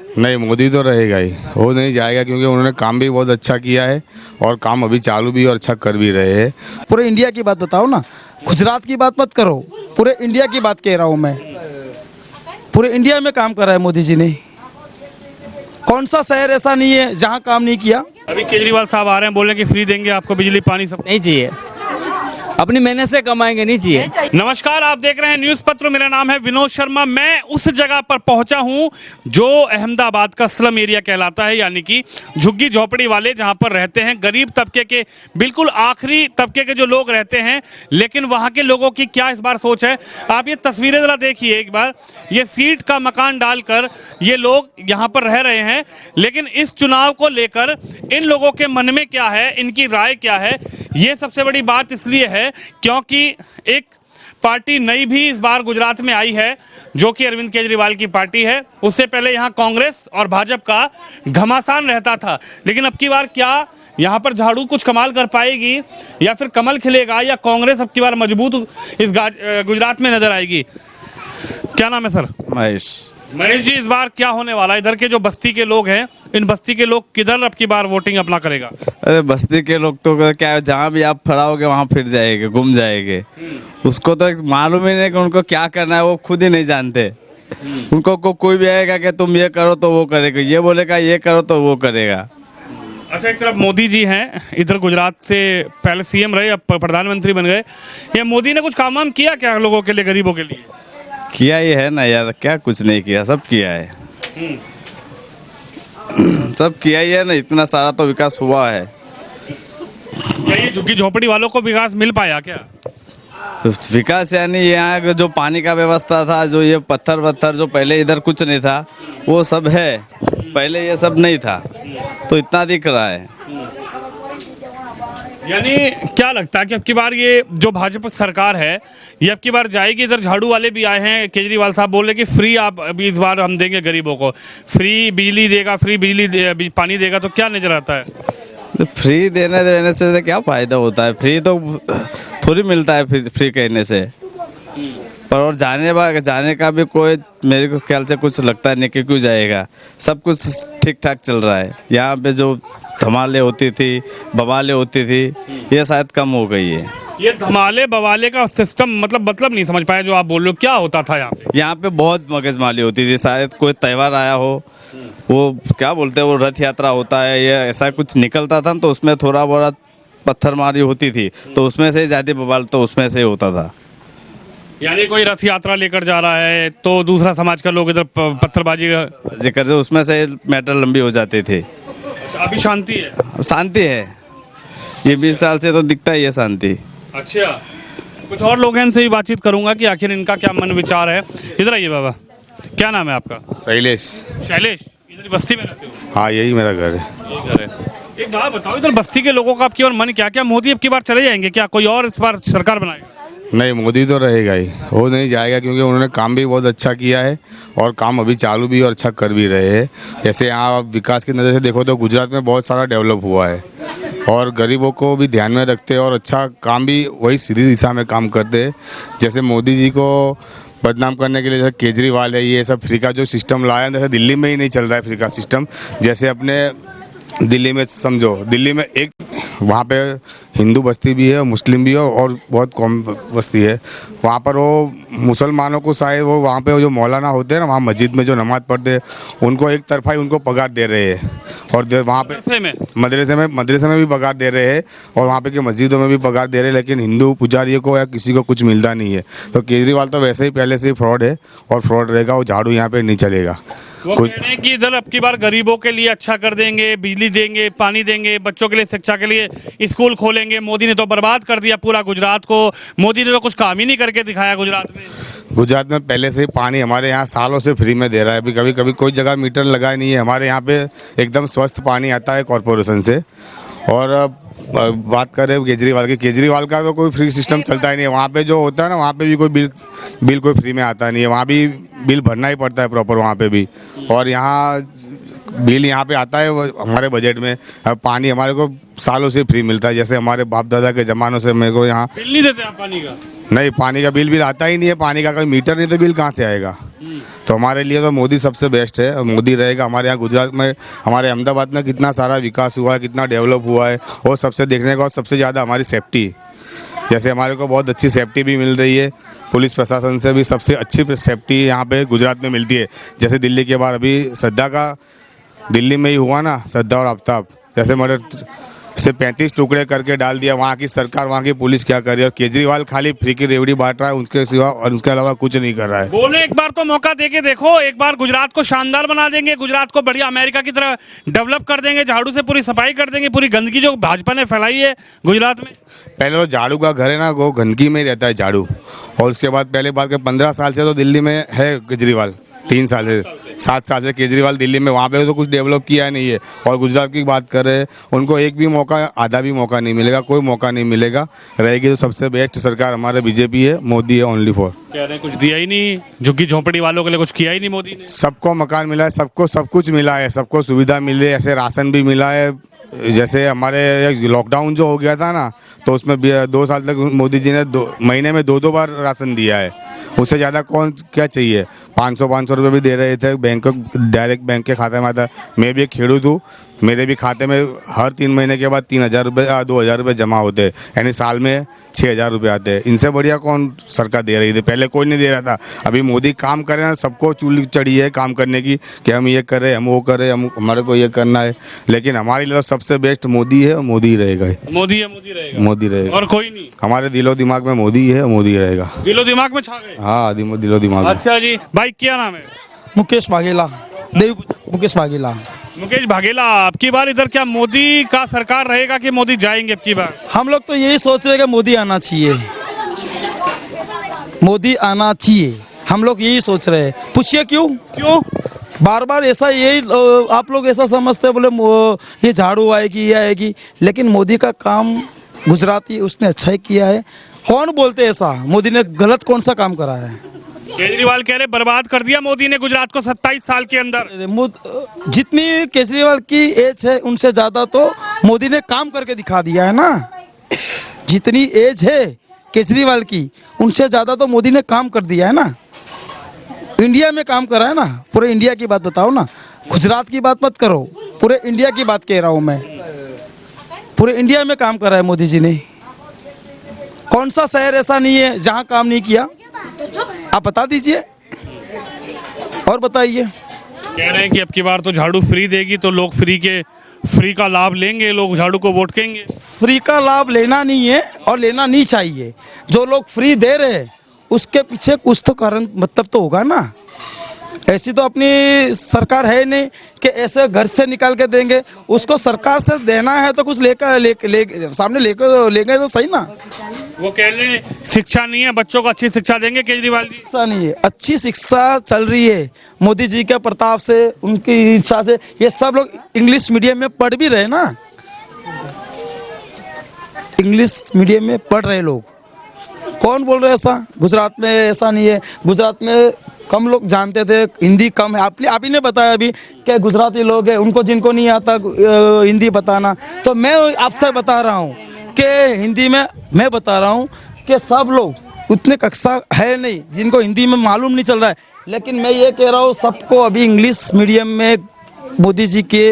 नहीं, मोदी तो रहेगा ही, वो नहीं जाएगा क्योंकि उन्होंने काम भी बहुत अच्छा किया है और काम अभी चालू भी और अच्छा कर भी रहे हैं। पूरे इंडिया की बात बताओ ना, गुजरात की बात मत करो, पूरे इंडिया की बात कह रहा हूँ मैं। पूरे इंडिया में काम करा है मोदी जी ने, कौन सा शहर ऐसा नहीं है जहाँ काम नहीं किया। अभी केजरीवाल साहब आ रहे हैं, बोल रहे हैं कि फ्री देंगे आपको बिजली पानी सब। नहीं चाहिए, अपनी मेहनत से कमाएंगे, नहीं चाहिए। नमस्कार, आप देख रहे हैं न्यूज़ पत्र। मेरा नाम है विनोद शर्मा। मैं उस जगह पर पहुंचा हूं जो अहमदाबाद का स्लम एरिया कहलाता है, यानी कि झुग्गी झोपड़ी वाले जहां पर रहते हैं गरीब तबके के, बिल्कुल आखिरी तबके के जो लोग रहते हैं। लेकिन वहां के लोगों की क्या इस बार सोच है, आप ये तस्वीरें जरा देखिए एक बार। ये सीट का मकान डालकर ये लोग यहाँ पर रह रहे हैं, लेकिन इस चुनाव को लेकर इन लोगों के मन में क्या है, इनकी राय क्या है, ये सबसे बड़ी बात इसलिए है क्योंकि एक पार्टी नई भी इस बार गुजरात में आई है जो कि अरविंद केजरीवाल की पार्टी है। उससे पहले यहाँ कांग्रेस और भाजपा का घमासान रहता था, लेकिन अब की बार क्या यहाँ पर झाड़ू कुछ कमाल कर पाएगी या फिर कमल खिलेगा या कांग्रेस अब की बार मजबूत इस गुजरात में नजर आएगी। क्या नाम है सर? महेश जी, इस बार क्या होने वाला है? इधर के जो बस्ती के लोग हैं, इन बस्ती के लोग किधर अब की बार वोटिंग अपना करेगा? अरे बस्ती के लोग तो क्या है, जहाँ भी आप फड़ाओगे वहाँ फिर जाएंगे, घूम जाएंगे। उसको तो मालूम ही नहीं कि उनको क्या करना है, वो खुद ही नहीं जानते। उनको कोई भी आएगा कि तुम ये करो तो वो करेगा, ये बोलेगा ये करो तो वो करेगा। अच्छा, एक तरफ मोदी जी हैं, इधर गुजरात से पहले सीएम रहे, अब प्रधानमंत्री बन गए। ये मोदी ने कुछ काम वाम किया क्या लोगों के लिए, गरीबों के लिए? किया ही है ना यार, क्या कुछ नहीं किया, सब किया है। सब किया ही है ना, इतना सारा तो विकास हुआ है। क्या ये झुग्गी झोपड़ी वालों को विकास मिल पाया क्या? विकास यानी यहाँ जो पानी का व्यवस्था था, जो ये पत्थर वत्थर जो पहले इधर कुछ नहीं था वो सब है, पहले ये सब नहीं था तो इतना दिख रहा है। यानी क्या लगता है कि अब की बार ये जो भाजपा सरकार है ये अब की बार जाएगी? इधर झाड़ू वाले भी आए हैं, केजरीवाल साहब बोल रहे कि फ्री आप अभी इस बार हम देंगे गरीबों को, फ्री बिजली देगा, फ्री बिजली पानी देगा, तो क्या नजर आता है? फ्री देने से क्या फायदा होता है? फ्री तो थोड़ी मिलता है फ्री कहने से। पर और जाने का भी कोई मेरे को ख्याल से कुछ लगता नहीं कि क्यों जाएगा। सब कुछ ठीक ठाक चल रहा है। यहाँ पे जो धमाले होती थी, बवाले होती थी, ये शायद कम हो गई है। ये धमाले बवाले का सिस्टम मतलब नहीं समझ पाया जो आप बोल रहे हो, क्या होता था यहाँ पे? यहाँ पे बहुत मगजमारी होती थी। शायद कोई त्यौहार आया हो, वो क्या बोलते हैं, वो रथ यात्रा होता है, ये ऐसा कुछ निकलता था तो उसमें थोड़ा बहुत पत्थरमारी होती थी, तो उसमें से ज़्यादा बवाल तो उसमें से होता था। यानी कोई रथ यात्रा लेकर जा रहा है तो दूसरा समाज का लोग इधर पत्थरबाजी का जिक्र से उसमें से मैटर लंबी हो जाती थी। अच्छा, अभी शांति है? शांति है, ये 20 साल से तो दिखता ही है शांति। अच्छा, कुछ और लोग हैं, इनसे भी बातचीत करूंगा कि आखिर इनका क्या मन विचार है। इधर आइए बाबा, क्या नाम है आपका? शैलेश। शैलेश, इधर बस्ती में रहते हो? हाँ, यही मेरा घर है। यही घर है। एक बात बताओ, इधर बस्ती के लोगों का अब की बार मन क्या, मोदी अब की बार चले जाएंगे क्या, कोई और इस बार सरकार बनाएगा? नहीं, मोदी तो रहेगा ही, वो नहीं जाएगा क्योंकि उन्होंने काम भी बहुत अच्छा किया है और काम अभी चालू भी और अच्छा कर भी रहे हैं। जैसे यहाँ आप विकास की नज़र से देखो तो गुजरात में बहुत सारा डेवलप हुआ है और गरीबों को भी ध्यान में रखते हैं और अच्छा काम भी वही सीधी दिशा में काम करते हैं। जैसे मोदी जी को बदनाम करने के लिए जैसे केजरीवाल है, ये सब फ्री का जो सिस्टम लाया, जैसे दिल्ली में ही नहीं चल रहा है फ्री का सिस्टम। जैसे अपने दिल्ली में समझो, दिल्ली में एक वहाँ पे हिंदू बस्ती भी है, मुस्लिम भी है और बहुत कम बस्ती है। वहाँ पर वो मुसलमानों को शायद वो वहाँ पे जो मौलाना होते हैं ना, वहाँ मस्जिद में जो नमाज़ पढ़ते हैं उनको एक तरफा ही उनको पगार दे रहे हैं और वहाँ पे मदरसे में भी पगार दे रहे हैं और वहाँ पे की मस्जिदों में भी पगार दे रहे हैं, लेकिन हिंदू पुजारियों को या किसी को कुछ मिलता नहीं है। तो केजरीवाल तो वैसे ही पहले से ही फ्रॉड है और फ्रॉड रहेगा, वो झाड़ू यहाँ पे नहीं चलेगा। वो कह रहे हैं कि इधर अब की बार गरीबों के लिए अच्छा कर देंगे, बिजली देंगे, पानी देंगे, बच्चों के लिए शिक्षा के लिए स्कूल खोलेंगे। मोदी ने तो बर्बाद कर दिया पूरा गुजरात को, मोदी ने तो कुछ काम ही नहीं करके दिखाया गुजरात में। गुजरात में पहले से ही पानी हमारे यहाँ सालों से फ्री में दे रहा है, अभी कभी कोई जगह मीटर लगा नहीं है। हमारे यहाँ पे एकदम स्वस्थ पानी आता है कॉरपोरेशन से। और बात करें केजरीवाल का तो कोई फ्री सिस्टम चलता ही नहीं है। वहाँ पे जो होता है ना, वहाँ पे भी कोई बिल कोई फ्री में आता नहीं है, वहाँ भी बिल भरना ही पड़ता है प्रॉपर वहाँ पे भी। और यहाँ बिल यहाँ पे आता है हमारे बजट में। अब पानी हमारे को सालों से फ्री मिलता है, जैसे हमारे बाप दादा के ज़मानों से मेरे को यहाँ बिल नहीं देते आप पानी का? नहीं, पानी का बिल आता ही नहीं है। पानी का कोई मीटर नहीं तो बिल कहाँ से आएगा? तो हमारे लिए तो मोदी सबसे बेस्ट है, मोदी रहेगा। हमारे यहाँ गुजरात में, हमारे अहमदाबाद में कितना सारा विकास हुआ है, कितना डेवलप हुआ है, और सबसे देखने का, और सबसे ज़्यादा हमारी सेफ्टी, जैसे हमारे को बहुत अच्छी सेफ्टी भी मिल रही है, पुलिस प्रशासन से भी सबसे अच्छी सेफ्टी यहाँ पे गुजरात में मिलती है। जैसे दिल्ली के बाद अभी श्रद्धा का दिल्ली में ही हुआ ना, श्रद्धा और आफ्ताब, जैसे मेरे से 35 टुकड़े करके डाल दिया। वहाँ की सरकार, वहाँ की पुलिस क्या कर रही है, और केजरीवाल खाली फ्री की रेवड़ी बांट रहा है, उसके सिवा और उसके अलावा कुछ नहीं कर रहा है। बोले एक बार तो मौका देके देखो, एक बार गुजरात को शानदार बना देंगे, गुजरात को बढ़िया अमेरिका की तरह डेवलप कर देंगे, झाड़ू से पूरी सफाई कर देंगे, पूरी गंदगी जो भाजपा ने फैलाई है गुजरात में। पहले तो झाड़ू का घर है ना, वो गंदगी में ही रहता है झाड़ू, और उसके बाद पहले बात के 15 साल से तो दिल्ली में है केजरीवाल, 3 साल से 7 साल से केजरीवाल दिल्ली में, वहाँ पे तो कुछ डेवलप किया नहीं है। और गुजरात की बात कर रहे हैं, उनको एक भी मौका, आधा भी मौका नहीं मिलेगा, कोई मौका नहीं मिलेगा। रहेगी तो सबसे बेस्ट सरकार हमारे बीजेपी है, मोदी है, ओनली फॉर। कह रहे हैं कुछ दिया ही नहीं, झुग्गी झोंपड़ी वालों के लिए कुछ किया ही नहीं मोदी ने। सबको मकान मिला है, सबको सब कुछ मिला है, सबको सुविधा मिली है, ऐसे राशन भी मिला है। जैसे हमारे लॉकडाउन जो हो गया था ना, तो उसमें 2 साल तक मोदी जी ने महीने में 2 बार राशन दिया है। उससे ज़्यादा कौन क्या चाहिए। 500 रुपये भी दे रहे थे, बैंक डायरेक्ट बैंक के खाते में आता। मैं भी एक खेडूत हूँ, मेरे भी खाते में हर 3 महीने के बाद 3000 रुपये 2000 रुपये जमा होते हैं, यानी साल में 6000 रुपये आते हैं। इनसे बढ़िया कौन सरकार दे रही थी, पहले कोई नहीं दे रहा था। अभी मोदी काम करे ना, सबको चूल चढ़ी है काम करने की, कि हम ये करें, हम वो करें, हम हमारे को ये करना है। लेकिन हमारे लिए तो सबसे बेस्ट मोदी है, मोदी रहेगा, मोदी है, मोदी रहेगा, मोदी रहेगा, और कोई नहीं। हमारे दिलो दिमाग में मोदी है, मोदी रहेगा। दिलो दिमाग में छा गए। हाँ, दिलो दिमाग में। अच्छा जी, भाई क्या नाम है? मुकेश वाघेला, मुकेश वाघेला। मुकेश वाघेला, अब की बार इधर क्या मोदी का सरकार रहेगा कि मोदी जाएंगे अब की बार? हम लोग तो यही सोच रहे हैं कि मोदी आना चाहिए, मोदी आना चाहिए, हम लोग यही सोच रहे हैं। पूछिए क्यों? क्यों बार बार ऐसा, यही आप लोग ऐसा समझते हैं, बोले ये झाड़ू आएगी, ये आएगी, लेकिन मोदी का काम गुजराती उसने अच्छा ही किया है। कौन बोलते हैं ऐसा, मोदी ने गलत कौन सा काम करा है? केजरीवाल कह रहे बर्बाद कर दिया मोदी ने गुजरात को 27 साल के अंदर। जितनी केजरीवाल की एज है उनसे ज्यादा तो मोदी ने काम करके दिखा दिया है ना। जितनी एज है केजरीवाल की, उनसे ज्यादा तो मोदी ने काम कर दिया है ना। इंडिया में काम करा है ना, पूरे इंडिया की बात बताओ ना, गुजरात की बात मत करो, पूरे इंडिया की बात कह रहा हूँ मैं। पूरे इंडिया में काम करा है मोदी जी ने। कौन सा शहर ऐसा नहीं है जहाँ काम नहीं किया, आप बता दीजिए और बताइए। कह रहे हैं कि अब की बार तो झाड़ू फ्री देगी, तो लोग फ्री का लाभ लेंगे, लोग झाड़ू को वोट देंगे। फ्री का लाभ लेना नहीं है और लेना नहीं चाहिए। जो लोग फ्री दे रहे हैं उसके पीछे कुछ तो कारण, मतलब तो होगा ना। ऐसी तो अपनी सरकार है नहीं कि ऐसे घर से निकाल के देंगे। उसको सरकार से देना है तो कुछ लेकर सामने लेंगे तो सही ना। वो कह रहे हैं शिक्षा नहीं है, बच्चों को अच्छी शिक्षा देंगे केजरीवाल जी। शिक्षा नहीं है, अच्छी शिक्षा चल रही है मोदी जी के प्रताप से, उनकी इच्छा से। ये सब लोग इंग्लिश मीडियम में पढ़ भी रहे ना, इंग्लिश मीडियम में पढ़ रहे लोग। कौन बोल रहे ऐसा? गुजरात में ऐसा नहीं है। गुजरात में कम लोग जानते थे, हिंदी कम है। आप ही ने बताया अभी कि गुजराती लोग हैं, उनको जिनको नहीं आता हिंदी बताना। तो मैं आपसे बता रहा हूँ कि हिंदी में मैं बता रहा हूँ कि सब लोग उतने कक्षा है नहीं जिनको हिंदी में मालूम नहीं चल रहा है। लेकिन मैं ये कह रहा हूँ, सबको अभी इंग्लिश मीडियम में मोदी जी के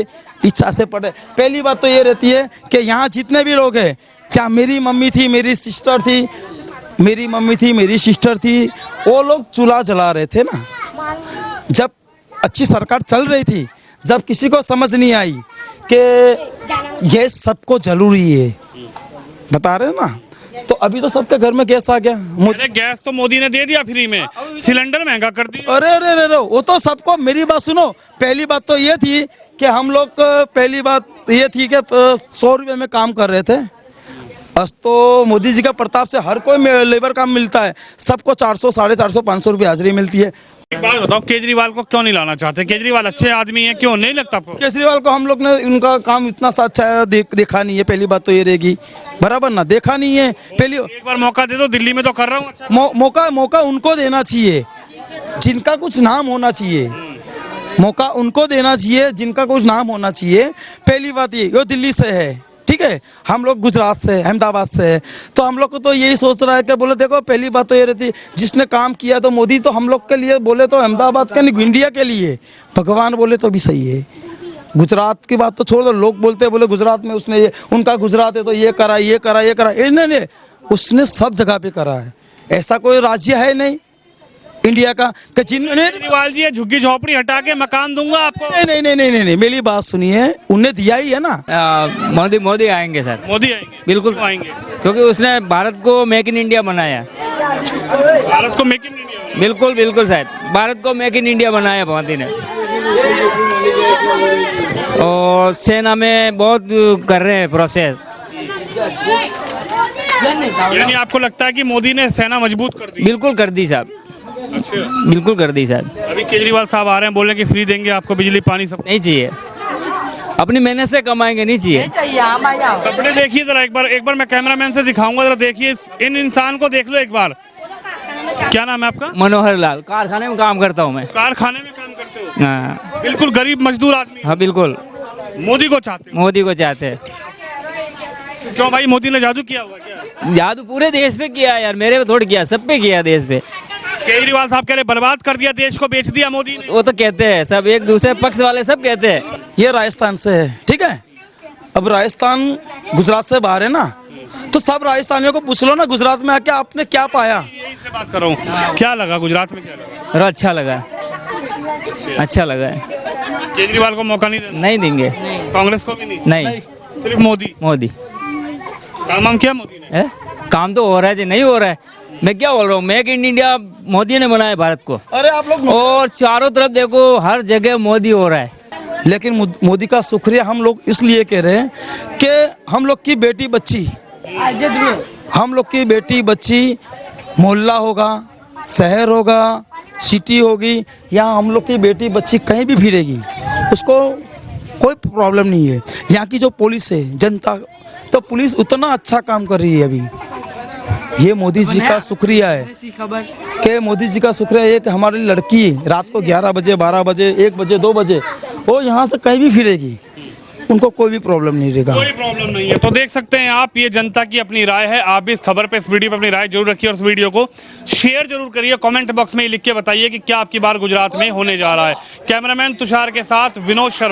इच्छा से पढ़े। पहली बात तो ये रहती है कि यहाँ जितने भी लोग हैं, चाहे मेरी मम्मी थी, मेरी सिस्टर थी, मेरी मम्मी थी, मेरी सिस्टर थी, वो लोग चूल्हा जला रहे थे ना जब अच्छी सरकार चल रही थी। जब किसी को समझ नहीं आई कि गैस सबको जरूरी है, बता रहे ना, तो अभी तो सबके घर में गैस आ गया। गैस तो मोदी ने दे दिया फ्री में, सिलेंडर महंगा कर दिया। अरे अरे अरे, वो तो सबको। मेरी बात सुनो, पहली बात तो ये थी कि हम लोग, पहली बात ये थी कि 100 रुपये में काम कर रहे थे। बस तो मोदी जी का प्रताप से हर कोई लेबर काम मिलता है, सबको 400, 450, 500 रुपये हाजिरी मिलती है। एक बात बताओ, केजरीवाल को क्यों नहीं लाना चाहते? केजरीवाल अच्छे आदमी हैं, क्यों नहीं लगता आपको? केजरीवाल को हम लोग ने उनका काम इतना सा अच्छा देखा नहीं है। पहली बात तो ये रहेगी, बराबर ना, देखा नहीं है। पहली एक बार मौका दे दो, दिल्ली में तो कर रहा हूँ अच्छा। मौका उनको देना चाहिए जिनका कुछ नाम होना चाहिए। मौका उनको देना चाहिए जिनका कुछ नाम होना चाहिए। पहली बात ये, वो दिल्ली से है, ठीक है, हम लोग गुजरात से, अहमदाबाद से है, तो हम लोग को तो यही सोच रहा है कि बोले देखो पहली बात तो ये रहती, जिसने काम किया तो मोदी तो हम लोग के लिए बोले तो अहमदाबाद के नहीं, इंडिया के लिए भगवान बोले तो भी सही है। गुजरात की बात तो छोड़ दो, लोग बोलते हैं बोले गुजरात में उसने ये, उनका गुजरात है तो ये करा ये करा ये करा, नहीं, उसने सब जगह पे करा है। ऐसा कोई राज्य है नहीं इंडिया का कि जिन्होंने, केजरीवाल जी ये झुग्गी झोपड़ी हटा के मकान दूंगा आपको। नहीं, मेरी बात सुनिए, उन्हें दिया ही है ना। मोदी आएंगे सर, मोदी आएंगे, बिल्कुल क्यों आएंगे? क्योंकि उसने भारत को मेक इन इंडिया बनाया। भारत को मेक इन इंडिया, बिल्कुल साहब, भारत को मेक इन इंडिया बनाया मोदी ने। और सेना में बहुत कर रहे हैं प्रोसेस। यानी आपको लगता है कि मोदी ने सेना मजबूत कर दी? बिल्कुल कर दी साहब, बिल्कुल कर दी साहब। अभी केजरीवाल साहब आ रहे हैं, बोल रहे हैं कि फ्री देंगे आपको बिजली पानी सब। नहीं चाहिए, अपनी मेहनत से कमाएंगे, नहीं चाहिए। कपड़े देखिए जरा, एक बार मैं कैमरामैन से दिखाऊंगा, जरा देखिए इन इंसान को, देख लो एक बार। क्या नाम है आपका? मनोहर लाल, कारखाने में काम करता हूँ मैं। कारखाने में काम करते हो? हाँ बिल्कुल गरीब मजदूर आदमी। हाँ बिल्कुल, मोदी को चाहते हो? मोदी को चाहते हैं। क्यों भाई, मोदी ने जादू किया हुआ क्या? जादू पूरे देश पे किया यार, मेरे पे थोड़ी किया, सब पे किया देश पे। केजरीवाल साहब कह रहे बर्बाद कर दिया देश को, बेच दिया मोदी ने। वो तो कहते हैं सब, एक दूसरे पक्ष वाले सब कहते हैं। ये राजस्थान से है, ठीक है। अब राजस्थान गुजरात से बाहर है ना, तो सब राजस्थानियों को पूछ लो ना, गुजरात में आके आपने क्या पाया? यही से बात कर रहा हूँ, क्या लगा गुजरात में, क्या लगा? और अच्छा लगा, अच्छा लगा है। केजरीवाल को मौका नहीं देना? नहीं देंगे, कांग्रेस को भी नहीं? नहीं, सिर्फ मोदी? मोदी। काम किया मोदी ने? काम तो हो रहा है जी, नहीं हो रहा है। मैं क्या बोल रहा हूँ, मेक इन इंडिया मोदी ने बनाया भारत को। अरे आप लोग, और चारों तरफ देखो, हर जगह मोदी हो रहा है। लेकिन मोदी का शुक्रिया हम लोग इसलिए कह रहे हैं कि हम लोग की बेटी बच्ची, हम लोग की बेटी बच्ची, मोहल्ला होगा, शहर होगा, सिटी होगी, यहाँ हम लोग की बेटी बच्ची कहीं भी फिरेगी, उसको कोई प्रॉब्लम नहीं है। यहाँ की जो पुलिस है, जनता, तो पुलिस उतना अच्छा काम कर रही है अभी। ये मोदी जी का शुक्रिया है कि मोदी जी का शुक्रिया है कि हमारी लड़की रात को 11 बजे, 12 बजे, 1 बजे, 2 बजे वो यहाँ से कहीं भी फिरेगी, उनको कोई भी प्रॉब्लम नहीं रहेगा। कोई प्रॉब्लम नहीं है। तो देख सकते हैं आप, ये जनता की अपनी राय है। आप भी इस खबर पे, इस वीडियो पे अपनी राय जरूर रखिए और इस वीडियो को शेयर जरूर करिए। कमेंट बॉक्स में लिख के बताइए कि क्या आपकी बार गुजरात में होने जा रहा है। कैमरामैन तुषार के साथ विनोद शर्मा।